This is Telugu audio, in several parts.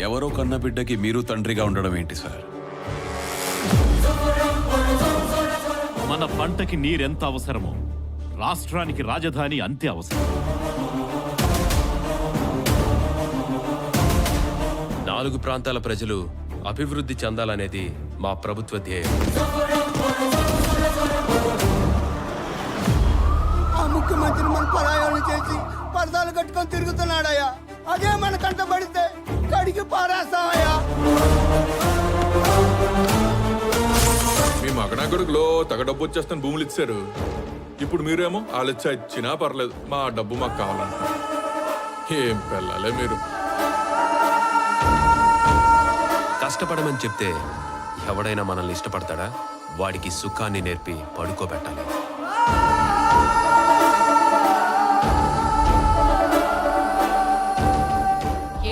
ఎవరో కన్న బిడ్డకి మీరు తండ్రిగా ఉండడం ఏంటి సార్? మన పంటకి నీరెంత అవసరమో రాష్ట్రానికి రాజధాని అంతే అవసరం. 4 ప్రాంతాల ప్రజలు అభివృద్ధి చెందాలనేది మా ప్రభుత్వ ధ్యేయం. ఆ ముఖ్యమంత్రి మన పరాయాలు చేసి పరదాలు కట్టుకొని తిరుగుతున్నాడయ్యా. అదే మన కంట పడితే కడిగి పారేస్తామయ్యా. మీ మగనాగడుగులో తగ డబ్బు వచ్చేస్తాను భూములు ఇచ్చారు. ఇప్పుడు మీరేమో ఆలోచన ఇచ్చినా పర్లేదు, మా డబ్బు మాకు కావాలంట. ఏం పెళ్ళాలే మీరు. కష్టపడమని చెప్తే ఎవడైనా మనల్ని ఇష్టపడతాడా? వాడికి సుఖాన్ని నేర్పి పడుకోబెట్టాలి.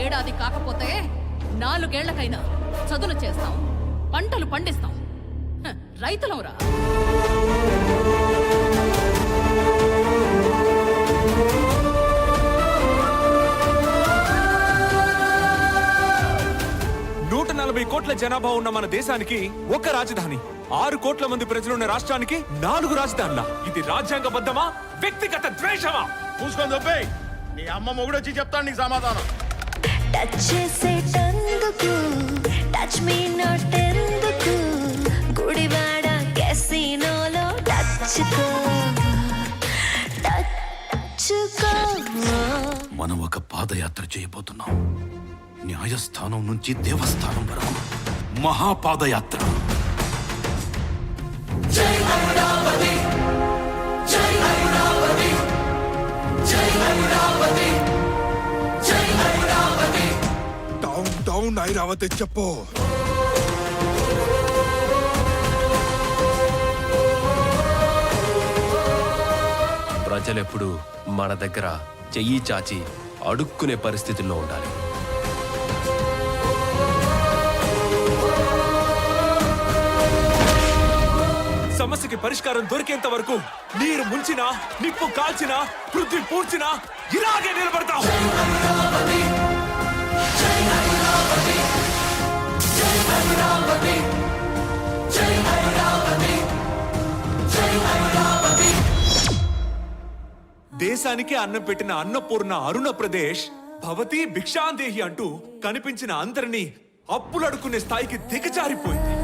ఏడాది కాకపోతే 4 ఏళ్లకైనా చదువులు చేస్తాం, పంటలు పండిస్తాం. రైతులవురా. కోట్ల జనాభా ఉన్న మన దేశానికి ఒక రాజధాని, 6 కోట్ల మంది ప్రజలున్న రాష్ట్రానికి 4 రాజధానుల. ఇది రాజ్యాంగబద్ధమా, వ్యక్తిగత ద్వేషమా? చూసుకొని తప్పే నీ అమ్మ మొగుడు వచ్చి చెప్తాను నీకు సమాధానం. టచ్ చేసేటందుకు టచ్ మీ నాట్ ఎందుకు, గుడివాడ కెసినోలో టచ్కో టచ్కో. మనం ఒక పాదయాత్ర చేయబోతున్నాం. న్యాయస్థానం నుంచి దేవస్థానం వరకు మహాపాదయాత్ర. జై అమరావతి, జై అమరావతి, జై అమరావతి, జై అమరావతి. డౌన్ డౌన్ ఐరావతి చెప్పు. ప్రజలెప్పుడు మన దగ్గర చెయ్యి చాచి అడుక్కునే పరిస్థితుల్లో ఉండాలి. సమస్యకి పరిష్కారం దొరికేంత వరకు నీరు ముంచినా, నిప్పు కాల్చినా, పృథ్వీ పూడ్చినా ఇలాగే నిలబడతాం. దేశానికి అన్నం పెట్టిన అన్నపూర్ణ అరుణ ప్రదేశ్ భవతి భిక్షాందేహి అంటూ కనిపించిన అందరినీ అప్పులడుకునే స్థాయికి దిగజారిపోయింది.